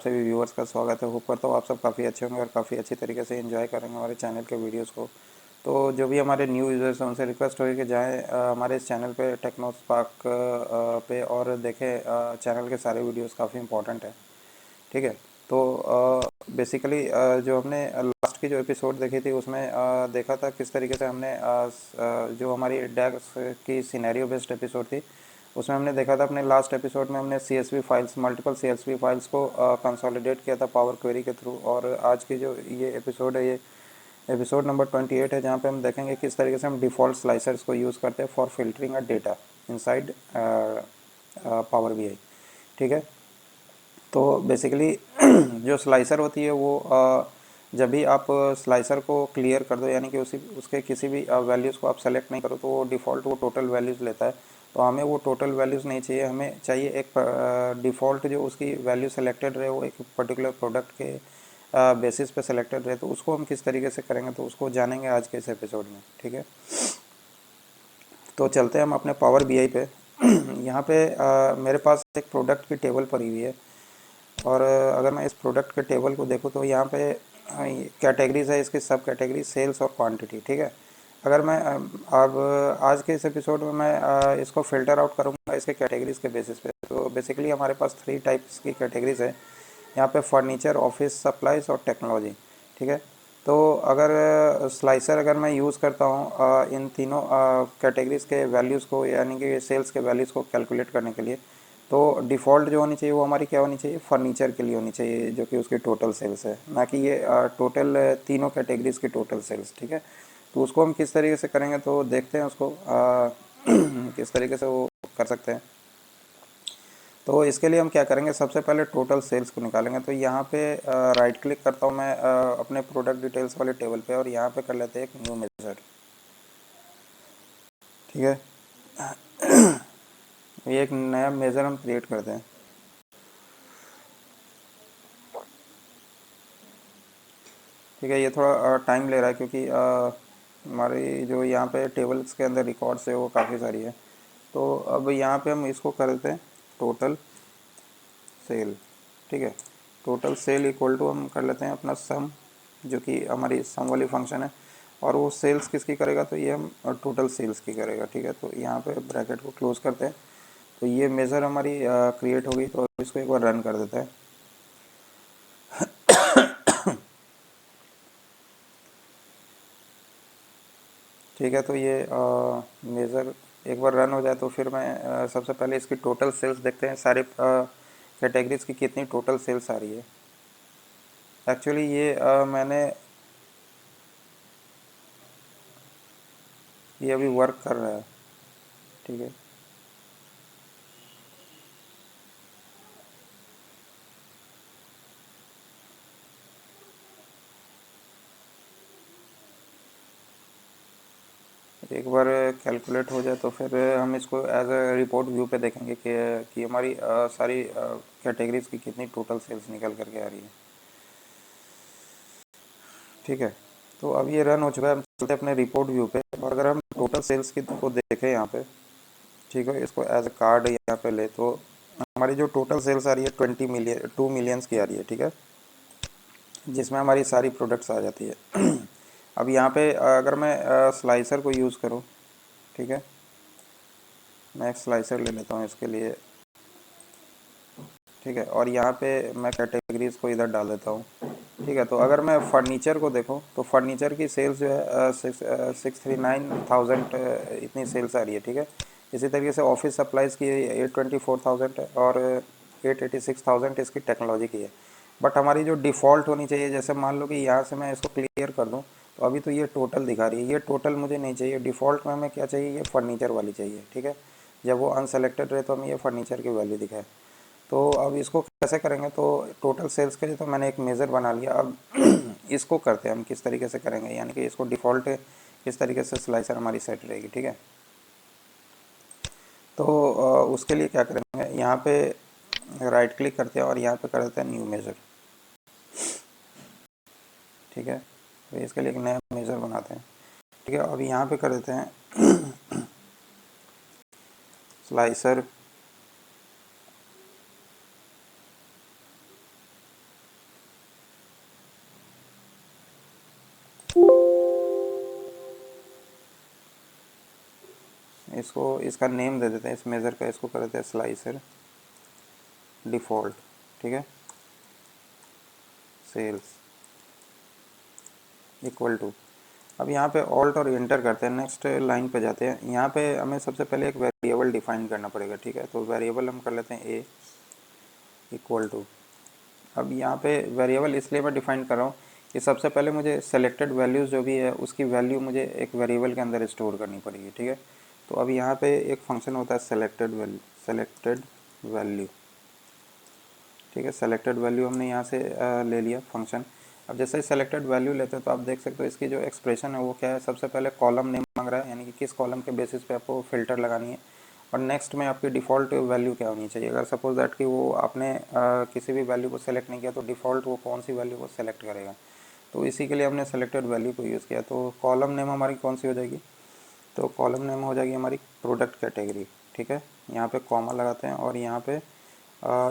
सभी व्यूअर्स का स्वागत है। होप करता हूँ आप सब काफ़ी अच्छे होंगे और काफ़ी अच्छी तरीके से एंजॉय करेंगे हमारे चैनल के वीडियोस को। तो जो भी हमारे न्यू यूज़र्स हैं उनसे रिक्वेस्ट होगी कि जाएँ हमारे इस चैनल पे टेक्नोस्पार्क पे और देखें चैनल के सारे वीडियोस काफ़ी इंपॉर्टेंट है। ठीक है। तो बेसिकली जो हमने लास्ट की जो एपिसोड देखी थी उसमें देखा था किस तरीके से हमने जो हमारी डेक्स की सिनेरियो बेस्ड एपिसोड थी उसमें हमने देखा था अपने लास्ट एपिसोड में हमने CSV files multiple CSV files को कंसोलिडेट किया था पावर क्वेरी के थ्रू। और आज की जो ये एपिसोड है ये एपिसोड नंबर 28 है, जहाँ पे हम देखेंगे किस तरीके से हम डिफ़ॉल्ट स्लाइसर्स को यूज़ करते हैं for filtering a data inside power BI। ठीक है। तो बेसिकली जो स्लाइसर होती है वो जब भी आप स्लाइसर को क्लियर कर दो यानी कि उसके किसी भी वैल्यूज़ को आप सेलेक्ट नहीं करो तो वो डिफ़ॉल्ट वो टोटल वैल्यूज़ लेता है। तो हमें वो टोटल वैल्यूज़ नहीं चाहिए, हमें चाहिए एक डिफ़ॉल्ट जो उसकी वैल्यू सेलेक्टेड रहे वो एक पर्टिकुलर प्रोडक्ट के बेसिस पे सेलेक्टेड रहे। तो उसको हम किस तरीके से करेंगे तो उसको जानेंगे आज के इस एपिसोड में। ठीक है। तो चलते हैं हम अपने पावर BI पे। यहाँ पे मेरे पास एक प्रोडक्ट की टेबल पड़ी हुई है और अगर मैं इस प्रोडक्ट के टेबल को देखूँ तो यहाँ पे कैटेगरीज है, इसकी सब कैटेगरी सेल्स और क्वांटिटी। ठीक है। अगर मैं अब आज के इस एपिसोड में मैं इसको फ़िल्टर आउट करूँगा इसके कैटेगरीज के बेसिस पे। तो बेसिकली हमारे पास 3 टाइप्स की कैटेगरीज है यहाँ पे, फर्नीचर, ऑफिस सप्लाइज और टेक्नोलॉजी। ठीक है। तो अगर स्लाइसर अगर मैं यूज़ करता हूँ इन तीनों कैटेगरीज के वैल्यूज़ को यानी कि सेल्स के वैल्यूज़ को कैलकुलेट करने के लिए, तो डिफ़ॉल्ट जो होनी चाहिए वो हमारी क्या होनी चाहिए, फर्नीचर के लिए होनी चाहिए जो कि उसकी टोटल सेल्स है, ना कि ये टोटल तीनों कैटेगरीज की टोटल सेल्स। ठीक है। तो उसको हम किस तरीके से करेंगे तो देखते हैं उसको किस तरीके से वो कर सकते हैं। तो इसके लिए हम क्या करेंगे, सबसे पहले टोटल सेल्स को निकालेंगे। तो यहाँ पे राइट क्लिक करता हूँ मैं अपने प्रोडक्ट डिटेल्स वाले टेबल पे और यहाँ पे कर लेते हैं एक न्यू मेजर। ठीक है। ये एक नया मेजर हम क्रिएट करते हैं। ठीक है। ये थोड़ा टाइम ले रहा है क्योंकि हमारी जो यहाँ पे टेबल्स के अंदर रिकॉर्ड्स है वो काफ़ी सारी है। तो अब यहाँ पे हम इसको कर देते हैं टोटल सेल। ठीक है। टोटल सेल इक्वल टू हम कर लेते हैं अपना सम, जो कि हमारी सम वाली फंक्शन है। और वो सेल्स किसकी करेगा तो ये हम टोटल सेल्स की करेगा। ठीक है। तो यहाँ पे ब्रैकेट को क्लोज करते हैं। तो ये मेज़र हमारी क्रिएट हो गई। तो इसको एक बार रन कर देते हैं। ठीक है। तो ये मेज़र एक बार रन हो जाए तो फिर मैं सबसे पहले इसकी टोटल सेल्स देखते हैं, सारे कैटेगरीज की कितनी टोटल सेल्स आ रही है। एक्चुअली ये अभी वर्क कर रहा है। ठीक है। एक बार कैलकुलेट हो जाए तो फिर हम इसको एज अ रिपोर्ट व्यू पे देखेंगे कि हमारी सारी कैटेगरीज की कितनी टोटल सेल्स निकल करके आ रही है। ठीक है। तो अब ये रन हो चुका है, हम चलते हैं अपने रिपोर्ट व्यू पे। और अगर हम टोटल सेल्स की को देखें यहाँ पे, ठीक है, इसको एज अ कार्ड यहाँ पे ले तो हमारी जो टोटल सेल्स आ रही है 2 मिलियंस की आ रही है। ठीक है। जिसमें हमारी सारी प्रोडक्ट्स आ जाती है। अब यहाँ पे अगर मैं स्लाइसर को यूज़ करूँ, ठीक है, मैं एक स्लाइसर ले लेता हूँ इसके लिए। ठीक है। और यहाँ पे मैं कैटेगरीज को इधर डाल देता हूँ। ठीक है। तो अगर मैं फर्नीचर को देखूँ तो फर्नीचर की सेल्स जो है 639,000 इतनी सेल्स आ रही है। ठीक है। इसी तरीके से ऑफिस सप्लाइज़ की 824,000 है और 886,000 इसकी टेक्नोलॉजी की है। बट हमारी जो डिफ़ॉल्ट होनी चाहिए, जैसे मान लो कि यहाँ से मैं इसको क्लियर कर दूँ तो अभी तो ये टोटल दिखा रही है, ये टोटल मुझे नहीं चाहिए। डिफ़ॉल्ट में हमें क्या चाहिए, ये फर्नीचर वाली चाहिए। ठीक है। जब वो अनसेलेक्टेड रहे तो हमें ये फर्नीचर की वैल्यू दिखाए। तो अब इसको कैसे करेंगे, तो टोटल सेल्स के लिए तो मैंने एक मेज़र बना लिया। अब इसको करते हैं हम किस तरीके से करेंगे, यानी कि इसको डिफ़ॉल्ट किस तरीके से स्लाइसर हमारी सेट रहेगी। ठीक है। तो उसके लिए क्या करेंगे, यहाँ पे राइट क्लिक करते हैं और यहाँ पे कर देते हैं न्यू मेज़र। ठीक है। तो इसके लिए एक नया मेज़र बनाते हैं। ठीक है। अब यहाँ पे कर देते हैं स्लाइसर इसको इसका नेम दे देते हैं, इस मेज़र का इसको कर देते हैं स्लाइसर डिफ़ॉल्ट, ठीक है, सेल्स इक्वल टू। अब यहाँ पे ऑल्ट और इंटर करते हैं, नेक्स्ट लाइन पे जाते हैं। यहाँ पे हमें सबसे पहले एक वेरिएबल डिफाइन करना पड़ेगा, ठीक है। तो वेरिएबल हम कर लेते हैं ए इक्वल टू। अब यहाँ पे वेरिएबल इसलिए मैं डिफाइन कर रहा हूँ कि सबसे पहले मुझे सेलेक्टेड वैल्यूज़ जो भी है उसकी वैल्यू मुझे एक वेरिएबल के अंदर स्टोर करनी पड़ेगी, ठीक है। तो अब यहाँ पे एक फंक्शन होता है सेलेक्टेड वैल्यू, ठीक है। सेलेक्टेड वैल्यू हमने यहाँ से ले लिया फंक्शन। अब जैसे ही सेलेक्टेड वैल्यू लेते हैं तो आप देख सकते हो इसकी जो एक्सप्रेशन है वो क्या है, सबसे पहले कॉलम नेम मांग रहा है, यानी कि किस कॉलम के बेसिस पे आपको फ़िल्टर लगानी है, और नेक्स्ट में आपकी डिफ़ॉल्ट वैल्यू क्या होनी चाहिए। अगर सपोज दैट कि वो आपने किसी भी वैल्यू को सेलेक्ट नहीं किया तो डिफ़ॉल्ट वो कौन सी वैल्यू को सेलेक्ट करेगा, तो इसी के लिए हमने सेलेक्टेड वैल्यू को यूज़ किया। तो कॉलम नेम हमारी कौन सी हो जाएगी, तो कॉलम नेम हो जाएगी हमारी प्रोडक्ट कैटेगरी, ठीक है। यहाँ पे कॉमा लगाते हैं और यहाँ पे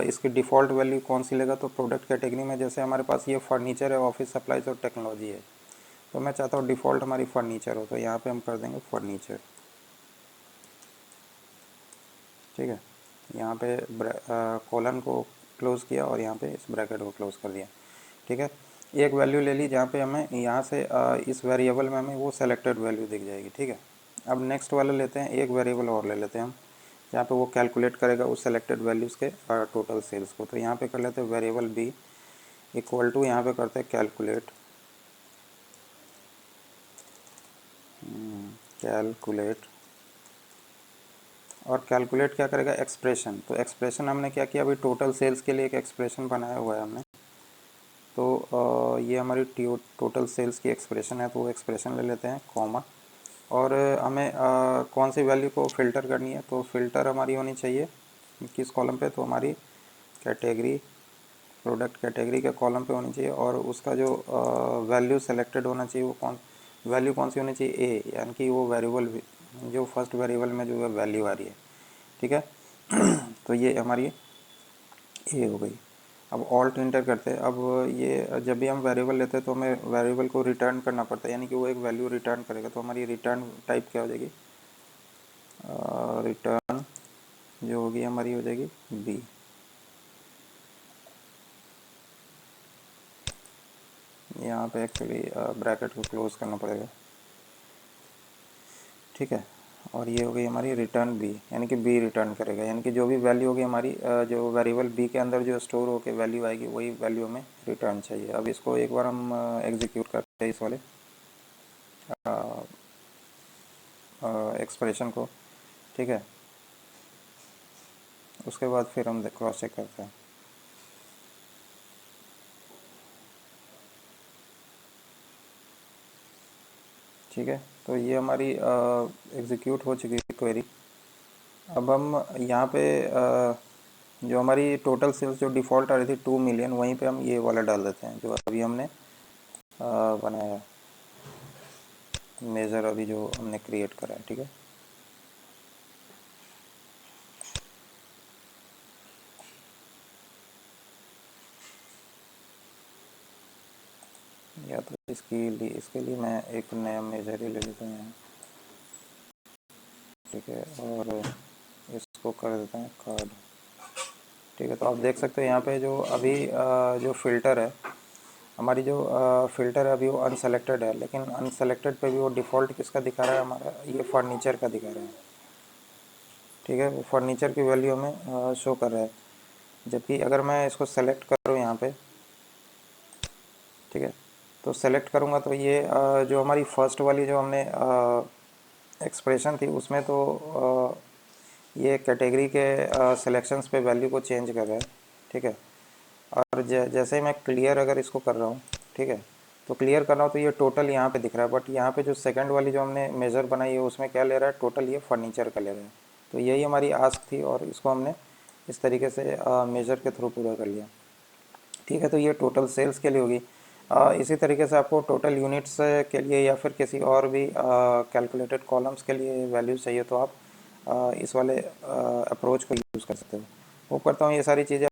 इसकी डिफ़ॉल्ट वैल्यू कौन सी लेगा, तो प्रोडक्ट कैटेगरी में जैसे हमारे पास ये फर्नीचर है, ऑफिस सप्लाइज और टेक्नोलॉजी है, तो मैं चाहता हूँ डिफ़ॉल्ट हमारी फर्नीचर हो, तो यहाँ पे हम कर देंगे फर्नीचर, ठीक है। यहाँ पे कॉलन को क्लोज़ किया और यहाँ पे इस ब्रैकेट को क्लोज़ कर दिया, ठीक है। एक वैल्यू ले ली जहाँ पे हमें यहाँ से इस वेरिएबल में हमें वो सेलेक्टेड वैल्यू दिख जाएगी, ठीक है। अब नेक्स्ट वाला लेते हैं, एक वेरिएबल और ले लेते हैं हम जहाँ पे वो कैलकुलेट करेगा उस सेलेक्टेड वैल्यूज़ के टोटल सेल्स को। तो यहाँ पे कर लेते हैं वेरिएबल बी इक्वल टू, यहाँ पे करते हैं कैलकुलेट और कैलकुलेट क्या करेगा, एक्सप्रेशन। तो एक्सप्रेशन हमने क्या किया, अभी टोटल सेल्स के लिए एक एक्सप्रेशन बनाया हुआ है हमने, तो ये हमारी टोटल सेल्स की एक्सप्रेशन है, तो वो एक्सप्रेशन ले लेते हैं कॉमा। और हमें कौन सी वैल्यू को फ़िल्टर करनी है, तो फ़िल्टर हमारी होनी चाहिए किस कॉलम पे, तो हमारी कैटेगरी, प्रोडक्ट कैटेगरी के कॉलम पे होनी चाहिए, और उसका जो वैल्यू सेलेक्टेड होना चाहिए वो वैल्यू कौन सी होनी चाहिए, ए, यानी कि वो वेरिएबल जो फर्स्ट वेरिएबल में जो है वैल्यू आ रही है, ठीक है। तो ये हमारी ए हो गई। अब ऑल्ट इंटर करते हैं। अब ये जब भी हम वेरिएबल लेते हैं तो हमें वेरिएबल को रिटर्न करना पड़ता है, यानी कि वो एक वैल्यू रिटर्न करेगा। तो हमारी रिटर्न टाइप क्या हो जाएगी, रिटर्न जो होगी हमारी हो जाएगी बी। यहाँ पे एक्चुअली ब्रैकेट को क्लोज करना पड़ेगा, ठीक है। और ये हो गई हमारी रिटर्न बी, यानी कि बी रिटर्न करेगा, यानी कि जो भी वैल्यू होगी हमारी जो वेरिएबल बी के अंदर जो स्टोर होकर वैल्यू आएगी वही वैल्यू हमें रिटर्न चाहिए। अब इसको एक बार हम एग्जीक्यूट करते हैं इस वाले एक्सप्रेशन को, ठीक है। उसके बाद फिर हम क्रॉस चेक करते हैं, ठीक है। तो ये हमारी एग्जीक्यूट हो चुकी है क्वेरी। अब हम यहाँ पे जो हमारी टोटल सेल्स जो डिफ़ॉल्ट आ रही थी 2 मिलियन, वहीं पे हम ये वाला डाल देते हैं जो अभी हमने बनाया मेज़र, अभी जो हमने क्रिएट करा है, ठीक है। या तो इसके लिए मैं एक नया मेज़र ही ले लेता हूँ यहाँ, ठीक है, और इसको कर देते हैं कार्ड, ठीक है। तो आप देख सकते हो यहाँ पे जो अभी जो फ़िल्टर है हमारी, जो फ़िल्टर है अभी वो अनसेलेक्टेड है, लेकिन अनसेलेक्टेड पे भी वो डिफ़ॉल्ट किसका दिखा रहा है, हमारा ये फर्नीचर का दिखा रहा है, ठीक है। वो फर्नीचर की वैल्यू हमें शो कर रहा है। जबकि अगर मैं इसको सेलेक्ट करूँ यहाँ पे, ठीक है, तो सेलेक्ट करूँगा तो ये जो हमारी फर्स्ट वाली जो हमने एक्सप्रेशन थी उसमें तो ये कैटेगरी के सिलेक्शंस पे वैल्यू को चेंज कर रहा है, ठीक है। और जैसे मैं क्लियर अगर इसको कर रहा हूँ, ठीक है, तो क्लियर कर रहा हूँ तो ये टोटल यहाँ पे दिख रहा है, बट यहाँ पे जो सेकंड वाली जो हमने मेज़र बनाई है उसमें क्या ले रहा है, टोटल ये फर्नीचर का ले रहा है। तो यही हमारी आस्क थी और इसको हमने इस तरीके से मेज़र के थ्रू पूरा कर लिया, ठीक है। तो ये टोटल सेल्स के लिए होगी। इसी तरीके से आपको टोटल यूनिट्स के लिए या फिर किसी और भी कैलकुलेटेड कॉलम्स के लिए वैल्यूज़ चाहिए तो आप इस वाले अप्रोच को यूज़ कर सकते हो। होप करता हूँ ये सारी चीज़ें